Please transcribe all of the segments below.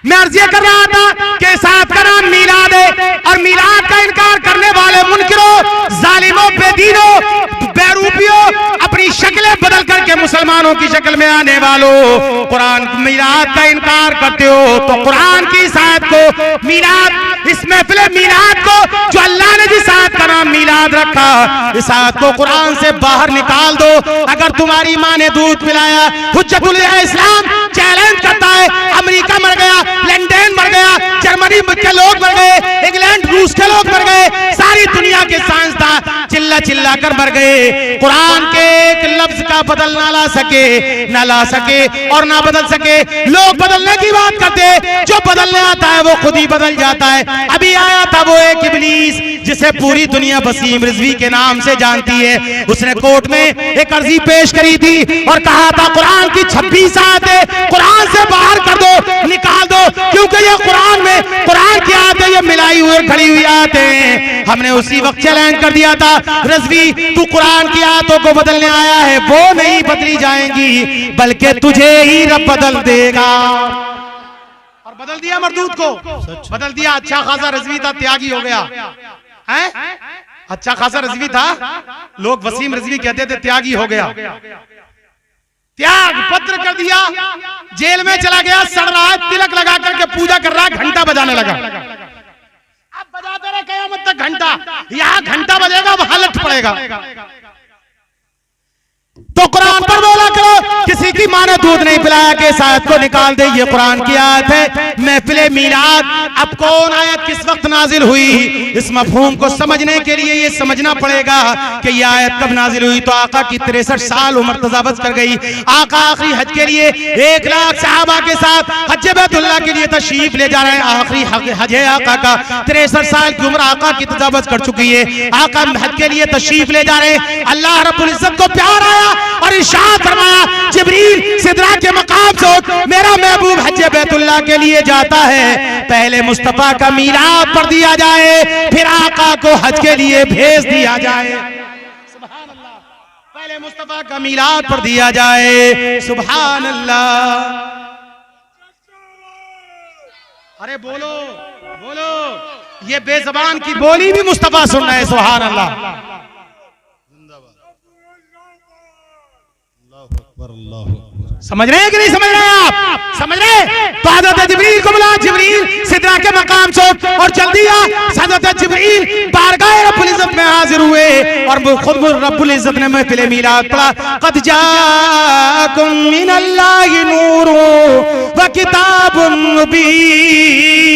मैं अर्ज ये कर रहा था कि साथ का नाम मीलाद है और मीलाद का इनकार करने वाले मुनकिरों, जालिमों, बेदीनों, बेरूपियों, अपनी शक्लें बदल करके मुसलमानों की शक्ल में आने वालों, कुरान मीलाद का इनकार करते हो तो कुरान की इस आयत को, मीलाद, इस महफिल मीलाद को जो अल्लाह ने जिस आयत का नाम मीलाद रखा, इस आयत को कुरान से बाहर निकाल दो। अगर तुम्हारी माँ ने दूध पिलाया, हुज्जतुल इस्लाम चैलेंज करता है, अमेरिका मर गया, लंदन मर गया, जर्मनी के लोग मर गए, इंग्लैंड रूस के लोग मर गए, सारी दुनिया के साइंसदान चिल्ला चिल्ला कर मर गए, कुरान के एक लफ्ज का बदल ना ला सके और ना बदल सके। लोग बदलने की बात करते, जो बदलने आता है वो खुद ही बदल जाता है। अभी आया था वो एक इब्लीस जिसे पूरी दुनिया वसीम रिजवी के नाम से जानती है, उसने कोर्ट में एक अर्जी पेश करी थी और कहा था कुरान की 26 आयतें कुरान से बाहर कर दो, निकाल दो, क्योंकि ये कुरान में कुरान की आयतें ये मिलाई हुई खड़ी हुई आयतें। हमने उसी वक्त चैलेंज कर दिया था, रिजवी तू कुरान की आयतों को बदलने आया है, वो नहीं बदली जाएंगी बल्कि तुझे ही रब बदल देगा। और बदल दिया मरदूद को, बदल दिया। अच्छा खासा रिजवी था, त्यागी हो गया है, अच्छा खासा रिजवी था, लोग वसीम रिजवी कहते थे, त्यागी हो गया, त्याग पत्र कर दिया, जेल में चला गया, सड़ रहा है, तिलक लगा करके पूजा कर रहा है, घंटा बजाने लगा। अब बजाते रहे कयामत तक घंटा, यहां घंटा बजेगा वहां लट पड़ेगा। तो कुरान पर बोला करो, किसी की माँ ने दूध नहीं पिलाया कि इस आयत को निकाल दे, ये कुरान की आयत है। महफिल मीलाद, अब कौन आयत किस वक्त नाजिल हुई, इस मफहूम को समझने के लिए ये समझना पड़ेगा कि ये आयत कब नाजिल हुई। तो आका की 63 साल उम्र तजावुज कर गई। आका आखिरी हज के लिए 1 लाख सहाबा के साथ हज बैतुल्लाह के लिए तशरीफ ले जा रहे हैं। आखिरी हज है आका का, 63 साल की उम्र आका की तजावुज कर चुकी है। आका हज के लिए तशरीफ ले जा रहे हैं। अल्लाह रब्बुल इज्जत को प्यार आया और इरशाद फरमाया, जिब्रील सिदरा के मकाम से मेरा महबूब हज बैतुल्लाह के लिए जाता है, पहले मुस्तफा का मीलाद पढ़ दिया जाए, फिर आका को हज के लिए भेज दिया जाए। सुभान अल्लाह, पहले मुस्तफा का मीलाद पढ़ दिया जाए। सुभान अल्लाह, अरे बोलो बोलो, ये बेज़बान की बोली भी मुस्तफा सुन रहे हैं। सुभान अल्लाह, समझ रहे हैं कि नहीं समझ रहे हैं आप? समझ रहे? तो हज़रत जिब्रील को बुला, जिब्रील सिदरा के मकाम से और जल्दी आ। हज़रत जिब्रील बारगाह रब्बुल इज्जत में हाजिर हुए और खुद रब्बुल इज्जत ने महफिल मीलाद पढ़ा, क़द जाअकुम मिनल्लाहि नूरुन व किताबुन मुबीन।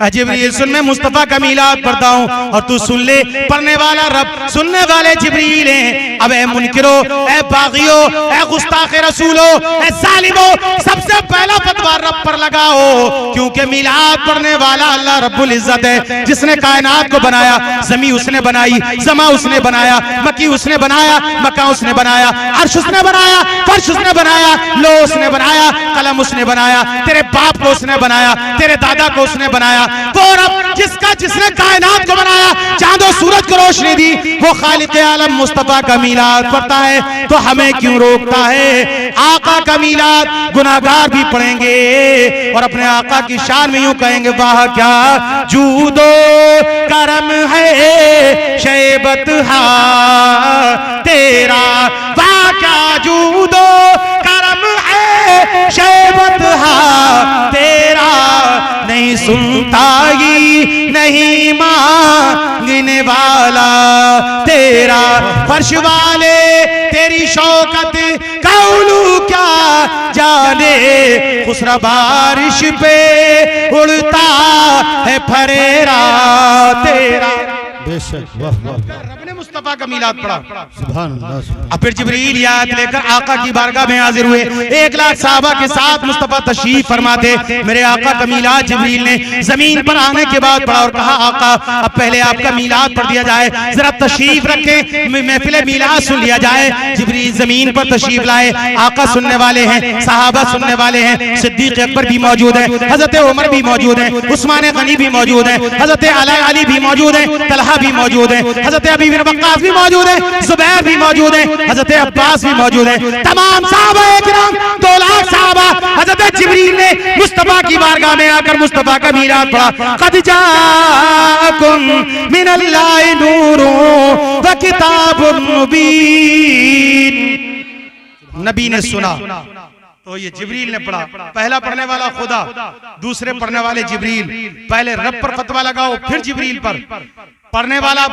जिब्रील सुन, मैं मुस्तफा का मीलाद पढ़ता हूँ और तू सुन ले, पढ़ने वाला रब, सुनने वाले जिब्रील हैं। अब ए मुनकिरो, ए बागियो, ए गुस्ताख रसूलो, ए जालिमो, सबसे पहला फतवा रब पर लगाओ, क्योंकि मीलाद पढ़ने वाला अल्लाह रब्बुल इज्जत है, जिसने कायनात को बनाया। जमी उसने बनाई, जमा उसने बनाया, मक्की उसने बनाया, मक्का उसने बनाया, अर्श उसने बनाया, फर्श उसने बनाया, लो उसने बनाया, कलम उसने बनाया, तेरे बाप को उसने बनाया, तेरे दादा को उसने बनाया। वो रब जिसने कायनात को बनाया, चांदो सूरज को रोशनी दी, वो खालिक आलम मुस्तफा का मीलाद पढ़ता है, तो हमें क्यों रोकता है? आका का मीलाद गुनाहगार भी पढ़ेंगे और अपने आका की शान में यूं कहेंगे, वाह क्या जूदो करम है शैबत हा तेरा, वाह क्या जूदो करम है शैबत हा तेरा, नहीं सुनता ही नहीं मांगने वाला तेरा, फर्श वाले तेरी शौकत कौलू क्या जाने, खुसरा बारिश पे उड़ता है फरेरा तेरा। बेशक, वाह वाह, रब ने मुस्तफा का मीलाद पढ़ा। सुभान अल्लाह। अब फिर जिब्रील याद लेकर आका की बारगाह में हाजिर हुए। 1 लाख सहाबा के साथ मुस्तफा तशरीफ फरमाते। मेरे आका का मीलाद जिब्रील ने जमीन पर आने के बाद पढ़ा और कहा, आका अब पहले आपका मीलाद पढ़ दिया जाए, जरा तशरीफ रखें, महफिल मीलाद सुन लिया जाए। जिब्रील जमीन पर तशरीफ लाए। आका सुनने वाले हैं, सहाबा सुनने वाले हैं, सिद्दीक अकबर भी मौजूद है, हजरत उमर भी मौजूद है, उस्मान गनी भी मौजूद है, हजरत अली भी मौजूद है, तलहा भी मौजूद है, हजरत अबी बिन वक्कास भी मौजूद है, जुबैर भी मौजूद है, हजरत अब्बास भी मौजूद है। तमाम सहाबा-ए-किराम 2 लाख सहाबा हजरत जिब्रील ने मुस्तफा की बारगाह में आकर मुस्तफा का मीलाद पढ़ा, क़द जाअकुम मिनल्लाहि नूरुन व किताबुन मुबीन। नबी ने सुना तो ये जिब्रील ने पढ़ा, पहला पढ़ने वाला खुदा, दूसरे पढ़ने वाले जिब्रील। पहले रब पर फतवा लगाओ, फिर जिब्रील पर। पढ़ने वाला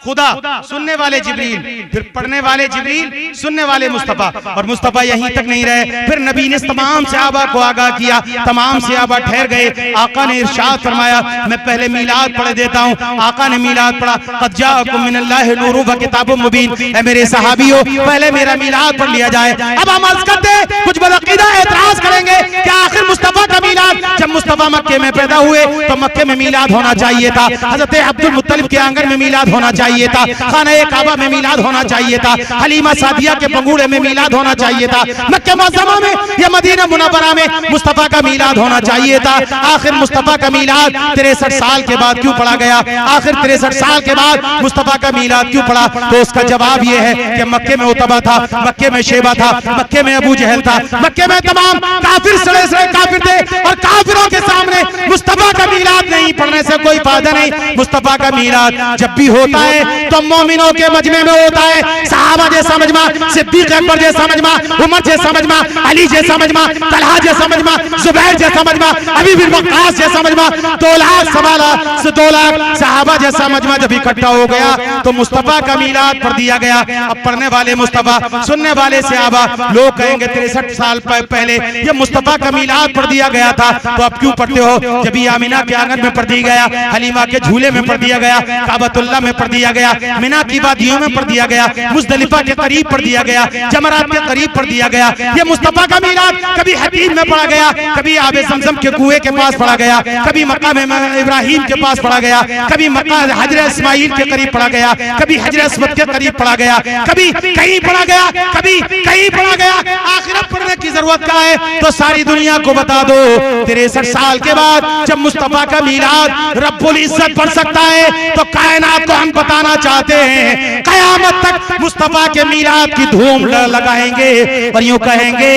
खुदा, सुनने वाले जिब्रील, फिर पढ़ने वाले जिब्रील, सुनने वाले मुस्तफा। और मुस्तफा यहीं तक नहीं रहे, फिर नबी ने तमाम सहाबा को आगाह किया, तमाम सहाबा ठहर गए। आका ने इरशाद फरमाया, मैं पहले मीलाद पढ़ देता हूँ। आका ने मीलाद पढ़ा, क़द जाअकुम मिनल्लाहि नूरुन व किताबुन मुबीन। ऐ मेरे सहाबियों, पहले मेरा मीलाद पढ़ लिया जाए। अब हम अर्ज करते हैं, कुछ बदअकीदा एतराज करेंगे कि आखिर मुस्तफा का मीलाद, जब मुस्तफा मक्के में पैदा हुए तो मक्के में मीलाद होना चाहिए था, हजरत अब्दुल मुत्तलिब के आंगन में मीलाद होना चाहिए था, खाना काबा में मीलाद होना चाहिए था, हलीमा सादिया के पंगूड़े में मीलाद होना चाहिए था, मक्के मुअज़्ज़मा में या मदीना मुनव्वरा में मुस्तफा का मीलाद होना चाहिए था। आखिर मुस्तफा का मीलाद 63 साल के बाद क्यों पढ़ा गया? आखिर 63 साल के बाद मुस्तफा का मीलाद क्यों पढ़ा? तो उसका जवाब यह है कि मक्के में उतबा था, मक्के में शेबा था, मक्के में अबू जहल था, मक्के में तमाम काफिर सड़े सड़े काफिर थे, और काफिरों के सामने मुस्तफा का मीलाद नहीं पढ़ने से कोई फायदा नहीं। मुस्तफा का मीलाद जब भी होता है तो मोमिनों के मजमे में होता है। सहाबा जैसा मजमा, सिद्दीक अकबर जैसा मजमा, उमर जैसा मजमा, अली जैसा मजमा, तलहा जैसा मजमा, जुबैर जैसा मजमा, अबी बिन वक्कास जैसा मजमा, 2 लाख सवा लाख से 2 लाख सहाबा जैसा मजमा जब इकट्ठा हो गया तो मुस्तफा का मीलाद पढ़ दिया गया। अब पढ़ने वाले मुस्तफा, सुनने वाले सहाबा, लोग कहेंगे 63 साल पहले ये मुस्तफा का मीलाद पढ़ दिया गया था, तो अब क्यों पढ़ते हो? जब आमिना के आंगन में पढ़ दिया गया, हलीमा के झूले में पढ़ दिया गया, काबतुल्लाह में पढ़ दिया गया, मिना की वादियों में पढ़ दिया गया, मुज़दलिफा के करीब पढ़ दिया गया, जमरात के करीब पढ़ दिया गया। ये मुस्तफा का मीलाद कभी हतीम में पढ़ा गया, कभी आबे ज़मज़म के कुएं के पास पढ़ा गया, कभी मक्का में इब्राहिम के पास पढ़ा गया, कभी मक्का हजरत इस्माइल के करीब पढ़ा गया, कभी हजरत अस्वद के करीब पढ़ा गया, कभी कहीं पढ़ा गया, कभी कहीं पढ़ा गया। आखिर पढ़ने की जरूरत क्या है? तो सारी दुनिया को बता दो, 63 साल के बाद जब मुस्तफा का मीलाद रब्बुल इज्जत पढ़ सकता है तो कायनात को हम बताना चाहते हैं, कयामत तक मुस्तफा के मीलाद की धूम लगाएंगे और यूं कहेंगे,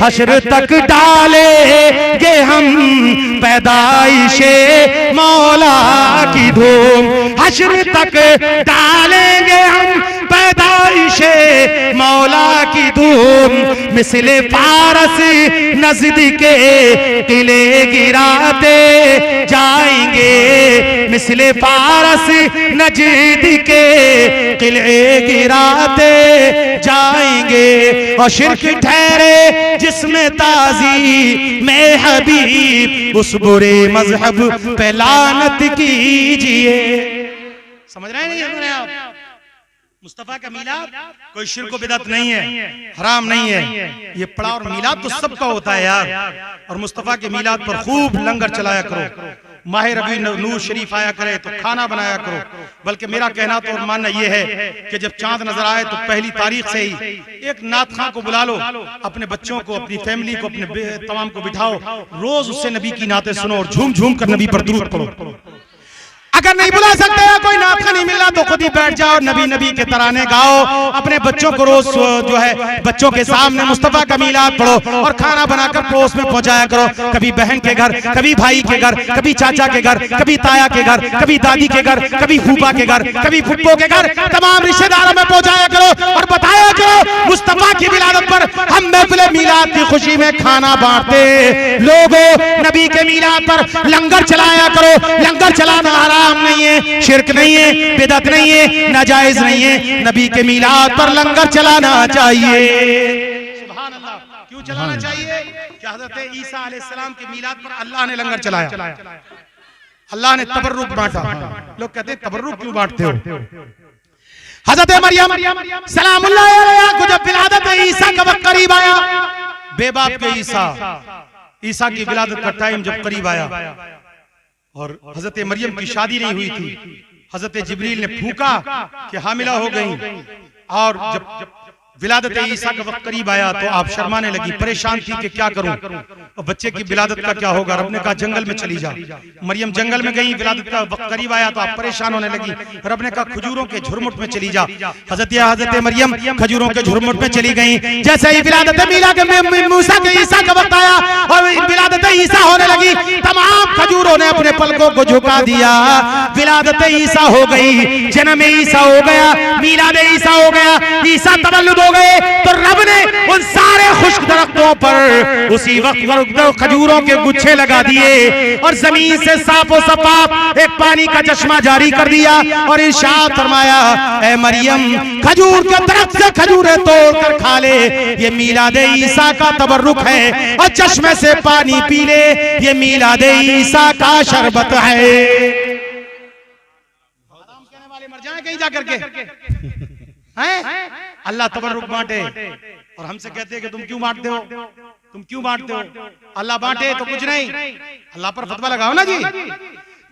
हश्र तक डालेंगे हम पैदाइशे मौला की धूम, हश्र तक डालेंगे हम पैदाइशे मौला की धूम, मिसले फारस नज़द के किले गिराते जाएंगे, मिसले फारस नज़द के किले गिराते जाएंगे। और शिर्क ठहरे जिसमें ताज़ी में हबीब, उस बुरे मजहब पे लानत कीजिए। समझ रहे नहीं आप? मुस्तफा का मीलाद कोई शिर्क बिदअत नहीं है, हराम नहीं है। ये पढ़ा और मीलाद तो सबका होता है यार। और मुस्तफा के मीलाद पर खूब लंगर चलाया करो, माह रबी नूर शरीफ आया करे तो खाना बनाया करो। बल्कि मेरा कहना तो और मानना यह है कि जब चांद नजर आए तो पहली तारीख से ही एक नात खां को बुला लो, अपने बच्चों को, अपनी फैमिली को, अपने तमाम को बिठाओ, रोज उससे नबी की नातें सुनो और झूम झूम कर नबी पर दुरूद पढ़ो। अगर नहीं बुला सकते या कोई नात नहीं मिला तो खुद ही बैठ जाओ, नबी नबी के तराने गाओ, अपने बच्चों को रोज जो है बच्चों के सामने मुस्तफा का मीलाद पढ़ो और खाना बनाकर पड़ोस में पहुंचाया करो। कभी बहन के घर, कभी भाई के घर, कभी चाचा के घर, कभी ताया के घर, कभी दादी के घर, कभी फूफा के घर, कभी फुप्पो के घर, तमाम रिश्तेदारों में पहुंचाया करो और बताया करो मुस्तफा की विलादत पर हम महफिल मीलाद की खुशी में खाना बांटते। लोगों, नबी के मीलाद पर लंगर चलाया करो। लंगर चलाना हराम नहीं है, शिर्क नहीं है, बिदअत नहीं है, नाजायज नहीं है। नबी के मीलाद पर लंगर चलाना चाहिए। सुभान अल्लाह। क्यों चलाना चाहिए? कि हज़रत ईसा अलैहिस्सलाम के मीलाद पर अल्लाह ने लंगर चलाया, अल्लाह ने तबर्रुक बांटा। लोग कहते हैं तबर्रुक क्यों बांटते हो? हज़रत मरियम सलामुल्लाह अलैहा को जब विलादत ईसा का वक्त करीब आया, बेबाप के ईसा की विलादत का टाइम जब करीब आया और हजरत मरियम की शादी नहीं हुई थी, हजरत जिब्रील ने फूका कि हामिला हो गई। और जब विलादत ईसा का वक्त करीब आया तो आप शर्माने लगी, परेशान थी कि क्या करूं, और बच्चे की विलादत का क्या होगा। रब ने कहा जंगल में चली जा। मरियम जंगल में गई, विलादत का वक्त करीब आया तो आप परेशान होने लगी। रब ने कहा खजूरों के झुरमुट में चली जा। हजरत मरियम खजूरों के झुरमुट में चली गई। जैसे ही विलादत मूसा के ईसा का वक्त आया और विलादत ईसा होने लगी, तमाम खजूरों ने अपने पलकों को झुका दिया। विलादत ईसा हो गई, जन्म ईसा हो गया, मीलाद ईसा हो गया, ईसा तवल्लुद हो गए। तो रब ने उन सारे खुश्क दरख्तों पर उसी वक्त खजूरों के गुच्छे लगा दिए और जमीन से साफो सफाफ एक पानी का चश्मा जारी कर दिया और इरशाद फरमाया, ए मरियम खजूर के दरख्त से खजूरें तोड़कर खा ले, ये मीलाद ईसा का तबर्रुक है, और चश्मे से पानी पी ले, ये मीलाद ईसा का शरबत है। आराम कहने वाले मर जाएं कहीं जाकर के हैं? अल्लाह तबर्रुक बांटे और हमसे कहते हैं कि तुम क्यों बांटते हो, तुम क्यों बांटते हो। अल्लाह बांटे तो कुछ नहीं, अल्लाह पर फतवा लगाओ ना जी।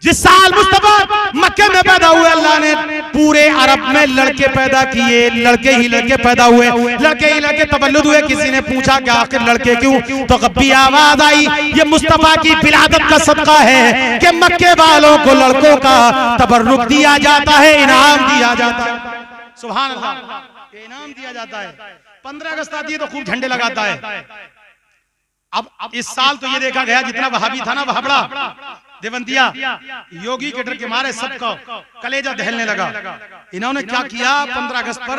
जिस साल मुस्तफा मक्के में पैदा हुए, अल्लाह ने पूरे अरब में लड़के पैदा किए, लड़के ही लड़के पैदा हुए, लड़के ही लड़के तबल्लुद हुए। किसी ने पूछा कि आखिर लड़के क्यों, तो गब्बी आवाज आई, ये मुस्तफा की विलादत का सदका है कि मक्के वालों को लड़कों का तबर्रुक दिया जाता है, इनाम दिया जाता है। सुभान अल्लाह, इनाम दिया जाता है। 15 अगस्त आती है तो खूब झंडे लगाता है। अब इस साल तो ये देखा गया जितना वहाबी था ना वहाबड़ा देवंतिया, योगी के डर के मारे सबका कलेजा दहलने लगा। इन्होंने क्या किया, 15 अगस्त पर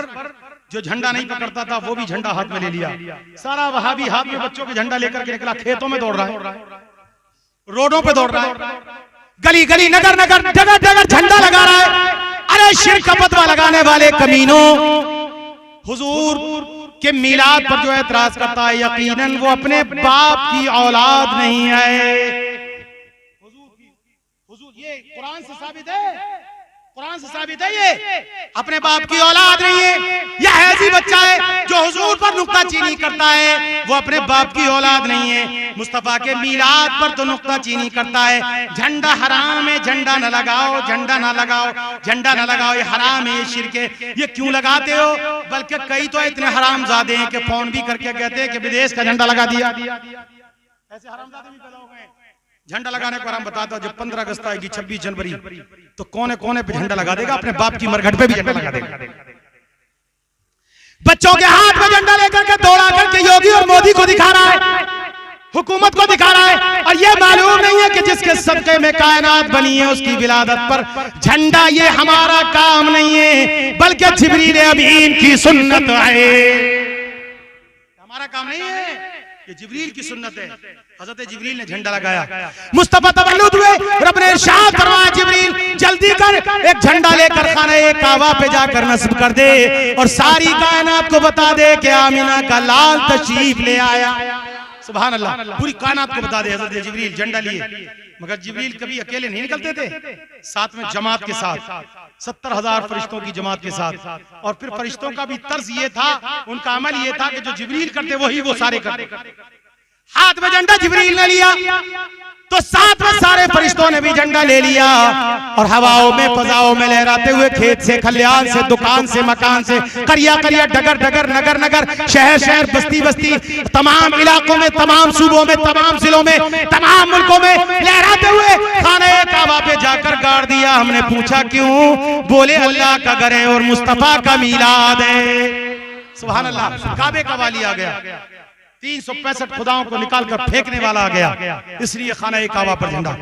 जो झंडा नहीं पकड़ता था वो भी झंडा हाथ में ले लिया। सारा वहाबी हाथ में बच्चों के झंडा लेकर के निकला, खेतों में दौड़ रहा है, रोडों पे दौड़ रहा है, गली गली नगर नगर जगह जगह झंडा लगा रहा है। अरे शिर्क का फतवा लगाने वाले कमीनों, हुजूर के मिलाद पर जो एतराज करता है, यकीनन वो अपने बाप की औलाद नहीं है। हुजूर ये कुरान से साबित है, कुरान से साबित है, ये अपने बाप की औलाद नहीं है। यह ऐसी बच्चा है जो हुजूर पर नुक्ताचीनी करता है, वो अपने बाप की औलाद नहीं है। मुस्तफा के मिलाद पर तो नुक्ताचीनी करता है। झंडा हराम है, झंडा न लगाओ, झंडा ना लगाओ, झंडा ना लगाओ, ये हराम है, ये शिर्क है। ये क्यों लगाते हो? बल्कि कई तो इतने हरामजादे हैं कि फोन भी करके कहते हैं कि विदेश का झंडा लगा दिया। ऐसे हरामजादे भी पैदा हो गए। झंडा लगाने को हम बताता हूं, जब 15 अगस्त आएगी, 26 जनवरी, तो कोने कोने पे झंडा लगा देगा, अपने बाप की मरघट पे भी झंडा लगा देगा। बच्चों के हाथ में झंडा लेकर के दौड़ा करके योगी और मोदी को दिखा रहा है, हुकूमत को दिखा रहा है, और ये मालूम नहीं है कि जिसके सदके में कायनात बनी है उसकी विलादत पर झंडा, ये हमारा काम नहीं है, बल्कि जिब्रील अमीन की सुन्नत है। हमारा काम नहीं है, ये जिब्रील की सुन्नत है। हज़रत जिब्रील ने झंडा लगाया, मुस्तफा तवल्लुद हुए, रब ने इरशाद फरमाया, जिब्रील जल्दी कर, एक झंडा लेकर खाने काबा पे जाकर नस्ब कर दे और सारी कायनात को बता दे कि आमिना का लाल तशरीफ ले आया। सुभान अल्लाह, पूरी कायनात को बता दे। हज़रत जिब्रील झंडा लिए, मगर जिब्रील कभी अकेले नहीं निकलते थे, साथ में जमात के साथ, 70,000 फरिश्तों की जमात के साथ। और फिर फरिश्तों का भी तर्ज ये था, उनका अमल ये था कि जो जिब्रील करते वही वो सारे करते। हाथ में झंडा जिब्रील ने लिया तो साथ में सारे फरिश्तों ने भी झंडा ले लिया और हवाओं में फजाओं में लहराते हुए खेत से, खलियान से, दुकान से, मकान से, करिया करिया, डगर डगर, नगर नगर, शहर शहर, बस्ती बस्ती, तमाम इलाकों में, तमाम सूबों में, तमाम जिलों में, तमाम मुल्कों में लहराते हुए खाने काबा पे जाकर गाड़ दिया। हमने पूछा क्यों? बोले अल्लाह का घर है और मुस्तफा का मीलाद है। सुभान अल्लाह, काबे का वाली आ गया, 365 खुदाओं को निकालकर फेंकने वाला आ गया, इसलिए खाना काबा पर झंडा।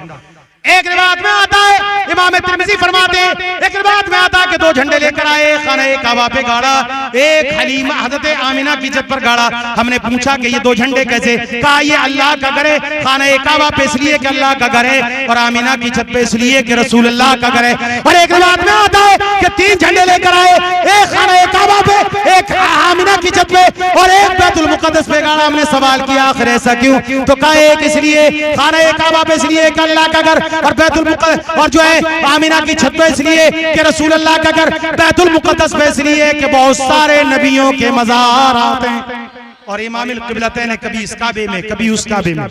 एक रिवायत में आता है, इमाम तिरमिज़ी फरमाते हैं, एक रिवायत में आता है कि 2 झंडे लेकर आए, खाना काबा पे गाड़ा, एक हलीमा हज़रत आमिना की छत पर गाड़ा। हमने पूछा कि ये 2 झंडे कैसे? कहा ये अल्लाह का घर है, खाना काबा पे इसलिए कि अल्लाह का घर है, और आमिना की छत पे इसलिए कि रसूल अल्लाह का घर है। और एक रिवायत में आता है कि 3 झंडे लेकर आए, एक खाना काबा पे, एक आमिना की छत पे और एक बैतुल मुक़द्दस पे गाड़ा। हमने सवाल किया आखिर ऐसा क्यों? तो कहा एक इसलिए, खाना काबा पे इसलिए कि अल्लाह का घर, और बैतुल मुक़द्दस, और जो है आमिना की छत पे इसलिए कि रसूल अल्लाह का घर, बैतुल मुक़द्दस पे इसलिए कि बहुत सारे नबियों के मज़ार आते हैं। और इमामुल क़िबलतैन कभी इस काबे में, कभी उस काबे में,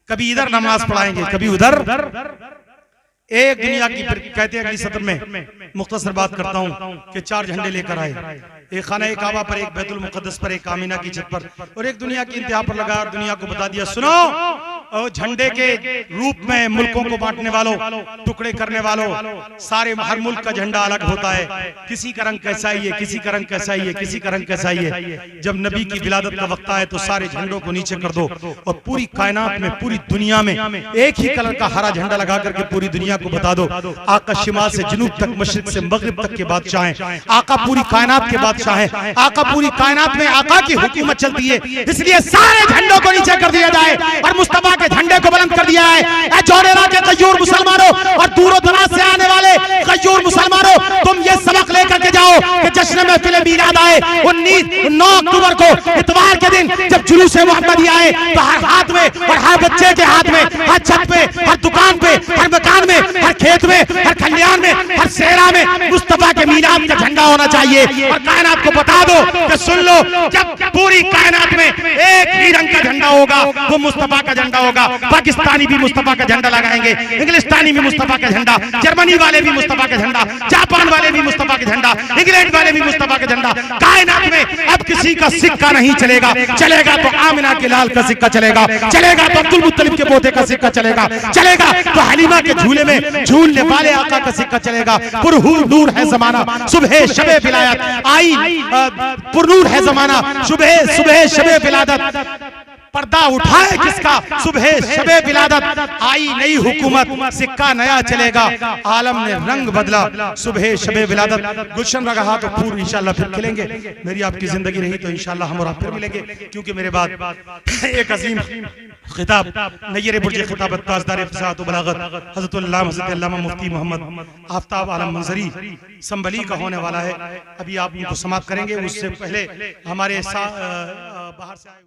कभी इधर नमाज पढ़ाएंगे, कभी उधर। एक दुनिया की, फिर कहते हैं अगली सत्र में मुख्तसर बात करता हूं कि 4 झंडे लेकर आए, एक खाना काबा पर, एक बैतुल मुकद्दस पर, एक आमीना की छत पर, और एक दुनिया की इंतहा पर लगा और दुनिया को बता दिया, सुनो और झंडे के रूप में मुल्कों को बांटने वालों, टुकड़े करने वालों, सारे हर मुल्क का झंडा अलग होता है, किसी का रंग कैसा ही है, किसी का रंग कैसा ही है, किसी का रंग कैसा ही है। जब नबी की विलादत का वक्त आए तो सारे झंडों को नीचे कर दो और पूरी कायनात में, पूरी दुनिया में एक ही कलर का हरा झंडा लगा करके पूरी दुनिया को बता दो, आका शिमाल से जुनूब तक, मशरिक से मगरिब तक के बादशाह हैं, आका पूरी कायनात के बादशाह हैं, आका पूरी कायनात में आका की हुकूमत चलती है, इसलिए सारे झंडों को नीचे कर दिया जाए और मुस्तफा के झंडे को बुलंद कर दिया है। जौहरा के गयूर मुसलमानों और दूरों दराज से आने वाले गयूर मुसलमानों, तुम ये सबक लेकर के जाओ कि जश्न महफिल मीलाद आए 9 अक्टूबर को इतवार के दिन जब जुलूस मोहम्मदी आए तो हर हाथ में और हर बच्चे के हाथ में, हर छत पे, हर दुकान पे, हर मकान में, हर खेत में, हर खलियान में, हर सेरा में मुस्तफा के मीलाद का झंडा होना चाहिए। और कायनात को बता दो कि सुन लो, जब पूरी कायनात में एक ही रंग का झंडा होगा वो मुस्तफा का झंडा होगा। पाकिस्तानी भी मुस्तफा का झंडा लगाएंगे, इंग्लिस्तानी भी मुस्तफा का झंडा, जर्मनी वाले भी मुस्तफा का झंडा, जापान वाले भी मुस्तफा का झंडा, इंग्लैंड वाले भी मुस्तफा का झंडा। कायनात में अब किसी का सिक्का नहीं चलेगा, चलेगा तो आमिना के लाल का सिक्का चलेगा, चलेगा तो अब्दुल मुत्तलिब के पोते का सिक्का चलेगा, चलेगा तो हलीमा के झूले में झूलने वाले आका का सिक्का चलेगा। पुरहूर नूर है जमाना, सुबह शबे विलायत आई, पुरनूर है जमाना, सुबह शबे विलादत, पर्दा उठाए किसका, सुबह शबे विलादत आई नई हुकूमत, सिक्का नया चलेगा, आलम ने रंग बदला, सुबह शबे विलादत। गुलशन रहा तो फूल इंशाल्लाह फिर खिलेंगे, मेरी आपकी जिंदगी रही तो इंशाल्लाह हम और आप फिर मिलेंगे, क्योंकि मेरे बाद एक अजीम खिताब नय्यर बुर्ज खिताबत ताजदार फसाहत व बलागत हज़रत अल्लामा मुफ्ती मोहम्मद आफ्ताब आलम मंजरी संभली का होने वाला है। अभी आप उनको समाप्त करेंगे, उससे पहले हमारे बाहर से आए